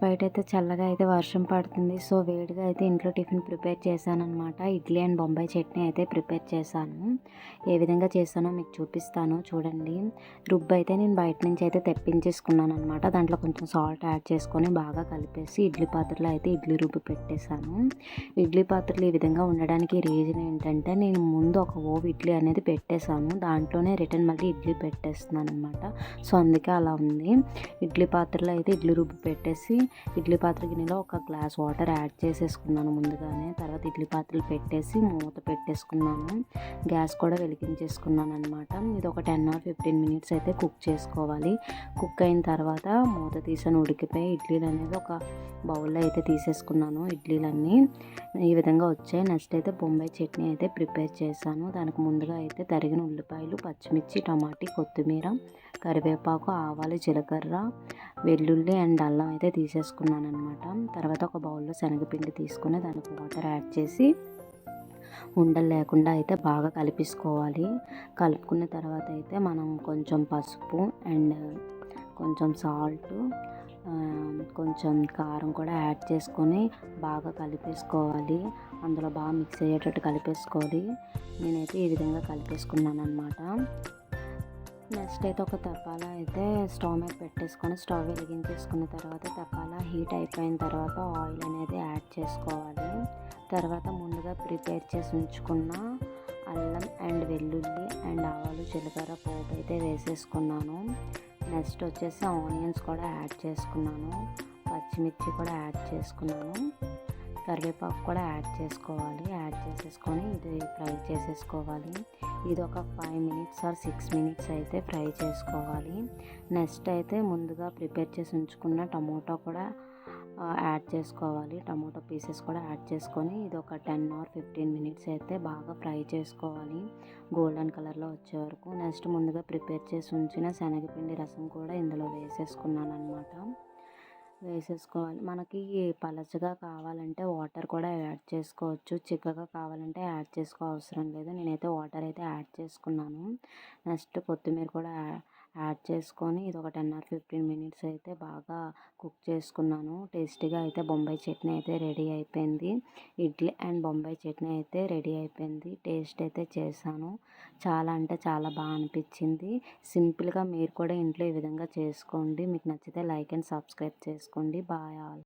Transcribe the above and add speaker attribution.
Speaker 1: బయట అయితే చల్లగా అయితే వర్షం పడుతుంది. సో వేడిగా అయితే ఇంట్లో టిఫిన్ ప్రిపేర్ చేశాననమాట. ఇడ్లీ అండ్ బొంబాయి చట్నీ అయితే ప్రిపేర్ చేశాను. ఏ విధంగా చేశానో మీకు చూపిస్తాను చూడండి. రుబ్బు అయితే నేను బయట నుంచి అయితే తెప్పించేసుకున్నాను అనమాట. దాంట్లో కొంచెం సాల్ట్ యాడ్ చేసుకొని బాగా కలిపేసి ఇడ్లీ పాత్రలో అయితే ఇడ్లీ రుబ్బు పెట్టేశాను. ఇడ్లీ పాత్రలు ఈ విధంగా ఉండడానికి రీజన్ ఏంటంటే, నేను ముందు ఒక ఇడ్లీ అనేది పెట్టేశాను. దాంట్లోనే రిటర్న్ మళ్ళీ ఇడ్లీ పెట్టేస్తున్నాను అనమాట. సో అందుకే అలా ఉంది. ఇడ్లీ పాత్రలో అయితే ఇడ్లీ రుబ్బు పెట్టేసి ఇడ్లీ పాత్ర గిన్నెలో ఒక గ్లాస్ వాటర్ యాడ్ చేసేసుకున్నాను ముందుగానే. తర్వాత ఇడ్లీ పాత్రలు పెట్టేసి మూత పెట్టేసుకున్నాను. గ్యాస్ కూడా వెలిగించేసుకున్నాను అనమాట. ఇది ఒక 10 or 15 minutes అయితే కుక్ చేసుకోవాలి. కుక్ అయిన తర్వాత మూత తీసాను, ఉడికిపోయి ఇడ్లీలు అనేది ఒక బౌల్లో అయితే తీసేసుకున్నాను. ఇడ్లీలన్నీ ఈ విధంగా వచ్చాయి. నెక్స్ట్ అయితే బొంబాయి చట్నీ అయితే ప్రిపేర్ చేశాను. దానికి ముందుగా అయితే తరిగిన ఉల్లిపాయలు, పచ్చిమిర్చి, టమాటీ, కొత్తిమీర, కరివేపాకు, ఆవాలు, జీలకర్ర, వెల్లుల్లి అండ్ అల్లం అయితే తీసేసుకున్నాను అనమాట. తర్వాత ఒక బౌల్లో శనగపిండి తీసుకొని దానికి వాటర్ యాడ్ చేసి ఉండలు లేకుండా అయితే బాగా కలిపేసుకోవాలి. కలుపుకున్న తర్వాత అయితే మనం కొంచెం పసుపు అండ్ కొంచెం సాల్ట్, కొంచెం కారం కూడా యాడ్ చేసుకొని బాగా కలిపేసుకోవాలి. అందులో బాగా మిక్స్ అయ్యేటట్టు కలిపేసుకోవాలి. నేనైతే ఈ విధంగా కలిపేసుకున్నాను అనమాట. నెక్స్ట్ అయితే ఒక తపాలా అయితే స్టవ్ మీద పెట్టేసుకొని స్టవ్ వెలిగించేసుకున్న తర్వాత తపాలా హీట్ అయిపోయిన తర్వాత ఆయిల్ అనేది యాడ్ చేసుకోవాలి. తర్వాత ముందుగా ప్రిపేర్ చేసి ఉంచుకున్న అల్లం అండ్ వెల్లుల్లి అండ్ ఆవాలు, జీలకర్ర పోపు అయితే వేసేసుకున్నాను. నెక్స్ట్ వచ్చేసి ఆనియన్స్ కూడా యాడ్ చేసుకున్నాను, పచ్చిమిర్చి కూడా యాడ్ చేసుకున్నాను, కరివేపాకు కూడా యాడ్ చేసుకోవాలి. యాడ్ చేసేసుకొని ఇది ఫ్రై చేసేసుకోవాలి. ఇది ఒక 5 minutes or 6 minutes అయితే ఫ్రై చేసుకోవాలి. నెక్స్ట్ అయితే ముందుగా ప్రిపేర్ చేసి ఉంచుకున్న టమోటా కూడా యాడ్ చేసుకోవాలి. టమోటా పీసెస్ కూడా యాడ్ చేసుకొని ఇది ఒక 10 or 15 minutes అయితే బాగా ఫ్రై చేసుకోవాలి, గోల్డెన్ కలర్లో వచ్చే వరకు. నెక్స్ట్ ముందుగా ప్రిపేర్ చేసి ఉంచిన శనగపిండి రసం కూడా ఇందులో వేసేసుకున్నాను అనమాట. వేసేసుకోవాలి. మనకి పలచగా కావాలంటే వాటర్ కూడా యాడ్ చేసుకోవచ్చు, చిక్కగా కావాలంటే యాడ్ చేసుకో అవసరం లేదు. నేనైతే వాటర్ అయితే యాడ్ చేసుకున్నాను. నెక్స్ట్ కొత్తిమీర కూడా యాడ్ చేసుకొని ఇది ఒక 10 or 15 minutes అయితే బాగా కుక్ చేసుకున్నాను. టేస్టీగా అయితే బొంబాయి చట్నీ అయితే రెడీ అయిపోయింది. ఇడ్లీ అండ్ బొంబాయి చట్నీ అయితే రెడీ అయిపోయింది. టేస్ట్ అయితే చేశాను. చాలా అంటే చాలా బాగా అనిపించింది. సింపుల్గా మీరు కూడా ఇంట్లో ఈ విధంగా చేసుకోండి. మీకు నచ్చితే లైక్ అండ్ సబ్స్క్రైబ్ చేసుకోండి. Bye all.